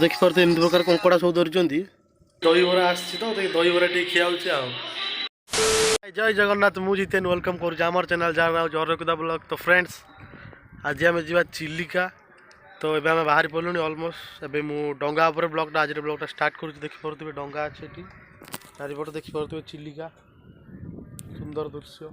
देखिपे एमती प्रकार कंकड़ा सब धरी दहीबरा आसी तो दहीबरा टे खिया जय जगन्नाथ मु जितेन वेलकम कर चैनल जार अरखुदा ब्लॉग। तो फ्रेंड्स आज आम जा चिलिका तो ये आम बाहरी पड़लुनि अलमोस्ट एवं मु डंगा ब्लॉगटा आज ब्लॉगटा स्टार्ट कर देखिपे डंगा अच्छे चारिपट देखिपे चिलिका सुंदर दृश्य।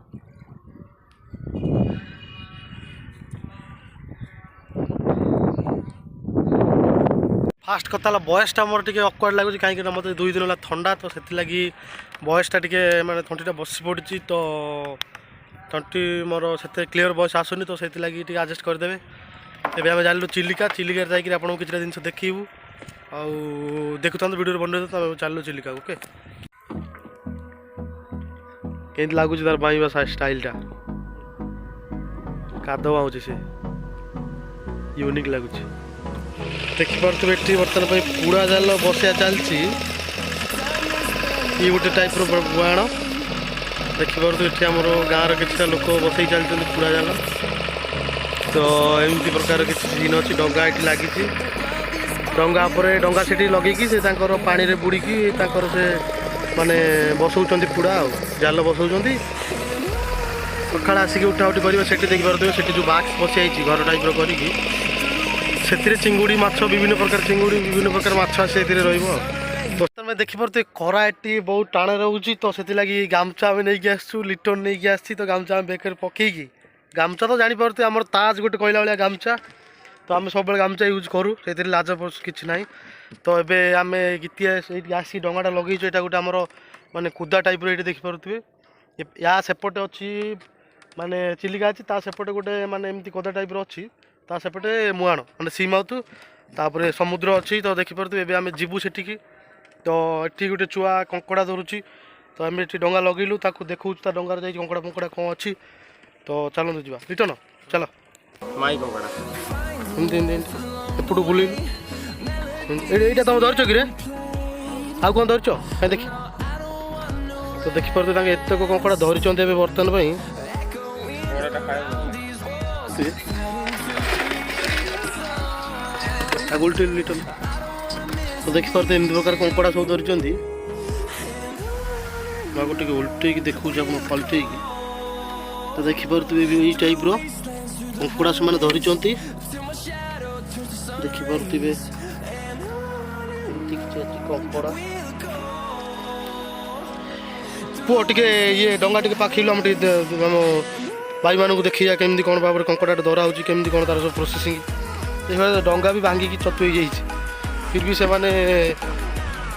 फास्ट कथा बयसटा मोर टे अक्वर्ड लगुच कहीं मत 2 दिन है थंडा तो से लगी बयसटा टे माने थंटीटा बस पड़ी तो थंटी मोर से क्लीयर बयस आसुनी तो से लगी आडजस्ट करदे। एवं आम जालु चिलिका चिलिका जाकि आपको किसी जिन देखू देखुता वीडियो बन तो चलू चिलिका ओके कहीं लगुच तार बाईवा स्टाइलटा कादव आउे से यूनिक लगुच देखिपे ये बर्तमान पुड़ा जाल बसिया चलती ये गोटे टाइप बुआण देखिपे ये आम गाँव किसी लोक बसई चलते पुड़ा जाल तो एमती प्रकार किसी सीन अच्छी डंगा ये लगी डंगा डंगा से लगे से पानी रे बुड़ीकी से माने बसौं पुड़ा जाल बसौं सका आसिक उठा उठी कर देखिपे जो बाक्स बसियाई घर टाइप कर चिंगुड़ी माछ विभिन्न प्रकार चिंगुड़ी विभिन्न प्रकार माछ से बर्तमान देखिपे खरा ये बहुत टाणे रोचे तो से लगी गामछा आम नहीं आसू लिटन नहीं आसी तो गामछा आम बेकर पकईकी गामछा तो जापे आम ताज गोटे कहला भाया गामछा तो आम सब गामछा यूज करूँ से लाज कि ना तो ये आम गीतिया आसी डंगाटा लगे यहाँ गोटे आमर माने कुदा टाइप ये देखिपे या सेपटे अच्छी माने चिलिका अच्छी सेपटे गोटे माने एमती कदा टाइप अच्छी सेपटे मुआण माने सी माउथ तापर समुद्र अच्छी तो देखिपे ये आम जीवु से तो ये गोटे छुआ कंकड़ा धरुची तो आम ये डंगा लगेलु देखू डंगार जा कंकड़ा फंकड़ा कौन अच्छी तो चलते जा रिटर्न चल माई कंकड़ा एपटू बुल यहाँ तुम धरच कि आउ कौन धरच कहीं देखी तो देखिपे एतक कंकड़ा धरी बर्तमान उल्टी लिटन तो देखिपे एमती प्रकार कंकड़ा सब धरी गोटे उल्टे देखू पलटे तो देखिपे ये टाइप कंकड़ा से धरी देखिपे कंकड़ा पुओ टे ये डंगा टे पाखिलु आम भाई मानू देखिए केमती कौन भाव में कंकड़ा धरा हो केमती कौन तार सब प्रोसेसिंग डंगा भी भांगिकी चतु हो फिर भी से माने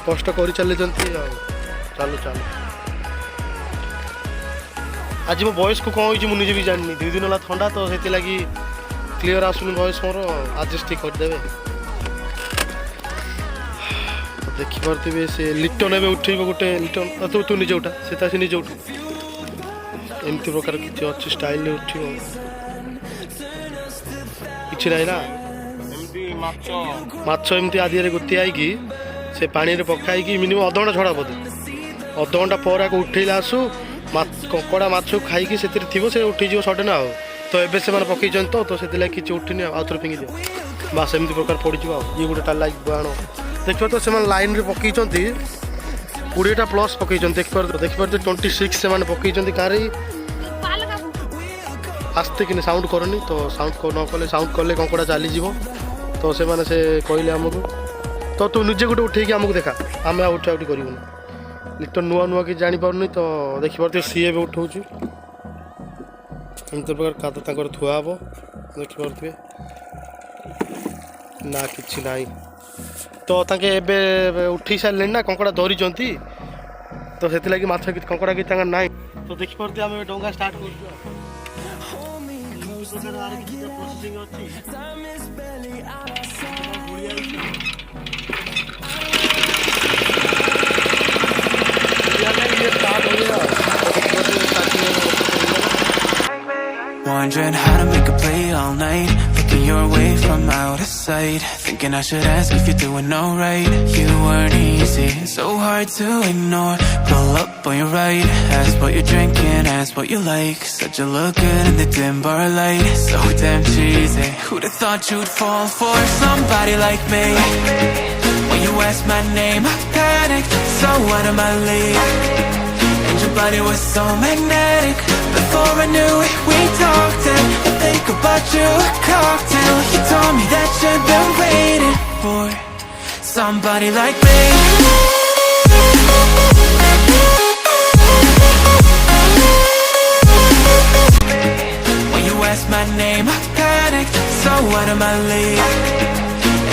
कष्ट कर चले चलो चलो आज मो वॉइस को कौन हो मुझे भी जानी 2 दिन है थंडा तो से लगी क्लीयर आसुनी वॉइस मोर आडजस्ट करदे। देखिपे से लिटन ए उठे गोटे लिटन तो तू निजे उठा से निजे उठ एमती प्रकार किसी अच्छी स्टाइल उठ कि ना माछ एमती आदि गुति आई से पानी रे पकाई मिनिमम अध घंटा छड़ा बोधे अध घंटा पर उठेला आसू कंकड़ा माछ खाई से थी उठीज सडन आ तो एबे से माने पकई तो से किसी उठिनी आउ थे फिंगी दियो बास एमती प्रकार पड़ ये गोटे टाला बाण देखिए तो से लाइन रे पकई 20टा प्लस पकई देखिए 26 से पकई कार आस्ते कि साउंड करनी तो साउंड न कले साउंड कले कंकड़ा चलीज तो से माने से कहले आमको तो तू निजे गोटे उठे आमको देखा आम उठा उठी कर लिटन नुआ नुआ कि जापार तो देखिपे सी भी उठाऊ एमती प्रकार काद थुआ हे देखिपे ना कि ना तो ताके उठी सारे ना कंकड़ा धरी तो से लगी माछ कंकड़ा कि ना तो देखिपे आम डंगा स्टार्ट कर Wondering how to make a play all night, looking your way from out of sight, thinking I should ask if you're doing alright. You weren't easy, so hard to ignore. Pull up on your right, ask what you're drinking, ask what you like. Said you look good in the dim bar light, so damn cheesy. Who'd have thought you'd fall for somebody like me? When you asked my name, I panicked. So out of my league. And your body was so magnetic. Before I knew it, we talked and I think about you a cocktail. You told me that you've been waiting for somebody like me. When you asked my name, I panicked. So out of my league.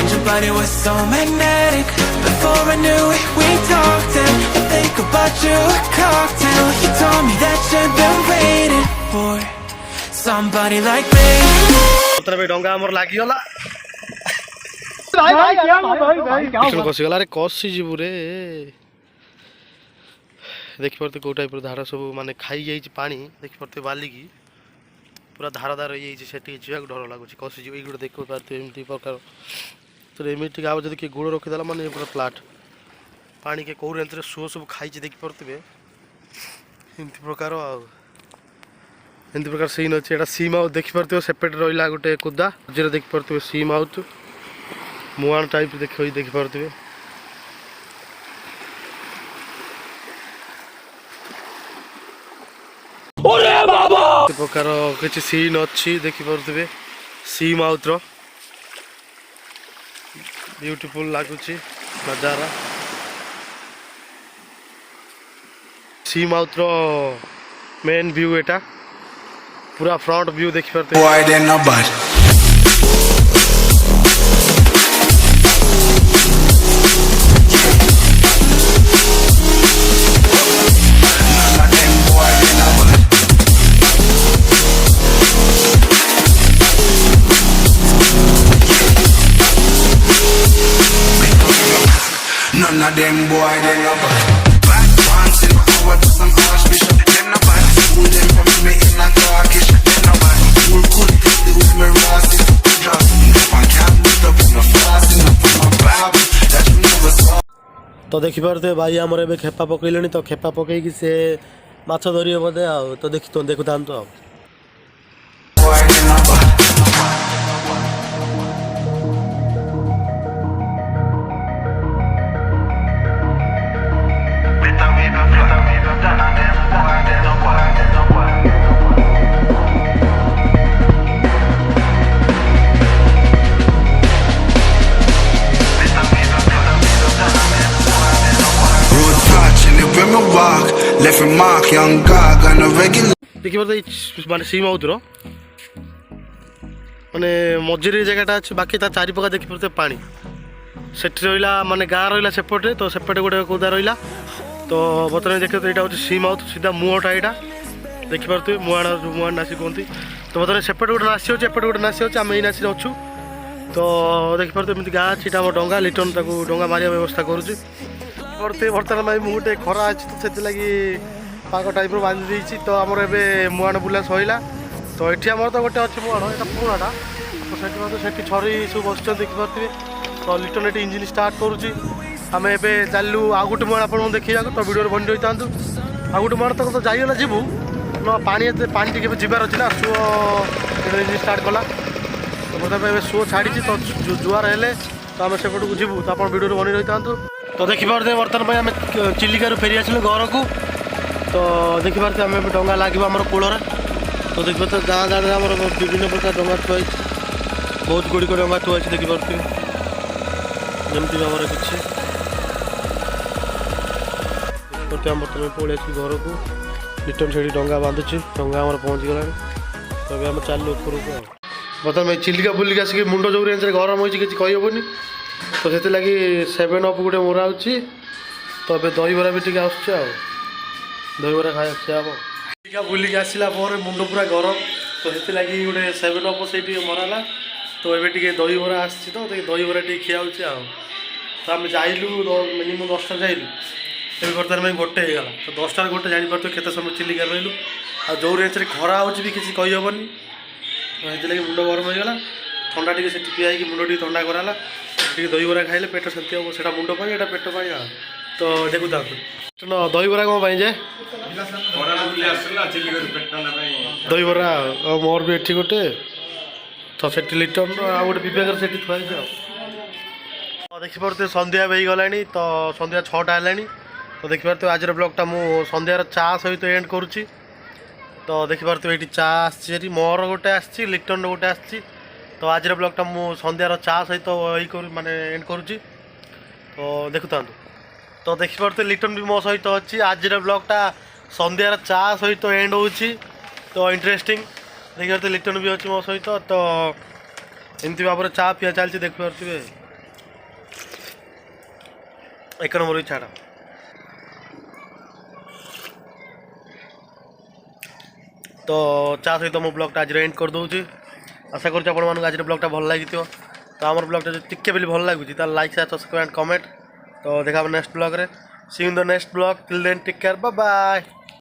And your body was so magnetic. Before I knew it, we talked and I think about you a cocktail. You told me that you've been waiting for somebody like me. डंगा आमर लागिगला कसीगला रे कसी जीवु रे देखि परते को type धारा सब माने खाई जाई पानी देखि परते बाली की पूरा धारा धार होई जाई सेठी जीवा डर लागुची कसी जीव एगुड देखो परते एमती प्रकार तो एमती आव जदी के गुड़ रखि देला माने पूरा फ्लैट पानी के कोर एंtre सो सब खाई जे देखि परते एमती प्रकार एमती प्रकार सीन अच्छे एटा सी माउथ देखि परते सेपरेट रहिला गोटे कुदा जे देखि परते सी माउथ मुआन टाइप देखि परते ओरे बाबा प्रकार किछि सीन अच्छी देखि परते सी माउथ रो ब्यूटीफुल लागुची नजारा सी माउथ रो मेन व्यू एटा पूरा फ्रंट व्यू देखि परते None of them boy, they no bad. Bad pants in power to some archbishop. Them no bad. School them from me in a Turkish. Them no bad. School could play with me racist. Just I can't put up no fasting up on my Bible that you never saw. तो देखि परते भाई हमर एबे खेपा पकइलेनी तो खेपा पकई कि से माछ धरियो बदे आ तो देखु तान तो Boy, they no bad. Left remark, young gag on a regular. देखि परते माने सी माउथ रो माने मझिरे जगहटा अछि बाकी ता चारि पका देखि परते पानी सेठी रहिला माने गाँ रहिला सेपटे तो सेपटे गोटे कोदा रहिला तो बतने देखते एटा होछि सी माउथ सीधा मुहटा एटा देखि परते मुहान नासी कोंती तो बतने सेपटे गोटे नासी होछि एपटे गोटे नासी होछि हम एई नासी अछु तो देखि परते एमति गाँ छिटा हम डंगा लिटन ताको डंगा मारिया व्यवस्था करूछि परते बर्तमान भाई मुटे खरा अछि तो सेति लागि पाक टाइप रो बांधि देछि तो हमर एबे मुहान बुला सहिला तो एठी हमर तो गोटे अछि मुहान एटा पुराटा तो सेठी छरी सब बसछ देखि परते तो लिटन एटी इंजिन स्टार्ट करूछि हम एबे चालू आ गोटे मुहान आपण देखि जाको तो वीडियो रे बंडी होइतांतु आ गोटे मुहान तक तो जाइला जिबु न पानी टिके जिबार अछि ना सो इंजिन स्टार्ट कला तो बता एबे सो छाडी छि तो जुआर हेले तो हम सेपट को जिबु तो आपण वीडियो रे बंडी होइतांतु तो देखि पारते बर्तमान भाई आम चिलिका फेरी आसिलु घर को तो देखि पारते आम डंगा लगे आम कूल तो देखिए तो गाँ गाँव आम विभिन्न प्रकार डंगा थुआई बहुत गुड़िक डंगा थुआई देखिपे जमती आम किसी बर्तमान पलि आस घर को रिटर्न से डंगा बांधुची डंगा आम पहुँची गला तो आम चलू उपरको बर्तमान चिलिका बुलिक आसिक मुंड जो रेंज गरम होती किसी कहीहबनी तो से लगी 7 अप गोटे मोरा होची तो ए दहीबरा भी टे दहीबरा खाया हम चिलिका बुलिक आसला मुंड पूरा गरम तो से लगी गोटे 7 अप से मराला तो ये दहीबरा आसी तो दहीबरा टे खिया तो आम जाइलु मिनिमम 10टा जाइलु ए बर्तमान गोटे होगा तो 10टा गोटे जापर केते समय चिलिका रही आ जो रेंज खरा हो किसी कहीहबनी तो से लगी मुंड गरम होगा ठंडा टे से पिया मुंड टे ठंडा कराला दहीबरा खाइले पेट शांति हम से मुंड पर एटा पेट पर तो देखु था दहीबरा कौन पाई जाए दहीबरा मोर भी एठी गोटे तो से लिटन आ गोटे पिपिया से थुआई ଦେଖିପାରୁଥିବେ ସନ୍ଧ୍ୟା ବି ହେଇଗଲାଣି ତ ସନ୍ଧ୍ୟା 6ଟା ହେଲାଣି ତ ଦେଖିପାରୁଥିବେ ଆଜିର ବ୍ଲଗ୍ଟା ମୁଁ ସନ୍ଧ୍ୟାର ଚା ସହିତ ଏଣ୍ଡ କରୁଛି ତ ଦେଖିପାରୁଥିବେ ଏଇଠି ଚା ଆସିଛି ଏଠି ମୋର ଗୋଟେ ଆସିଛି ଲିଟନର ଗୋଟେ ଆସିଛି ତ ଆଜିର ବ୍ଲଗ୍ଟା ମୁଁ ସନ୍ଧ୍ୟାର ଚା ସହିତ ମାନେ ଏଣ୍ଡ କରୁଛି ତ ଦେଖୁଥାନ୍ତୁ ତ ଦେଖିପାରୁଥିବେ ଲିଟନ ବି ମୋ ସହିତ ଅଛି ଆଜିର ବ୍ଲଗ୍ଟା ସନ୍ଧ୍ୟାର ଚା ସହିତ ଏଣ୍ଡ ହେଉଛି ତ ଇଣ୍ଟରେଷ୍ଟିଂ ଦେଖିପାରୁଥିବେ ଲିଟନ ବି ଅଛି ମୋ ସହିତ ତ ଏମିତି ଭାବରେ ଚା ପିଆ ଚାଲିଛି ଦେଖିପାରୁଥିବେ ଏକ ନମ୍ବର ଛାଡ଼ ତ ଚା ସହିତ ମୁଁ ବ୍ଲଗ୍ଟା ଆଜିର ଏଣ୍ଡ କରିଦେଉଛି ଆଶା କରୁଛି ଆପଣମାନଙ୍କୁ ଆଜିର ବ୍ଲଗ୍ଟା ଭଲ ଲାଗିଥିବ ତ ଆମର ବ୍ଲଗ୍ଟା ଯଦି ଟିକେ ବୋଲି ଭଲ ଲାଗୁଛି ତାହେଲେ like share subscribe and comment ତ ଦେଖା ହେବ ନେକ୍ସଟ ବ୍ଲଗ୍ରେ see you in the next blog till then take care bye bye.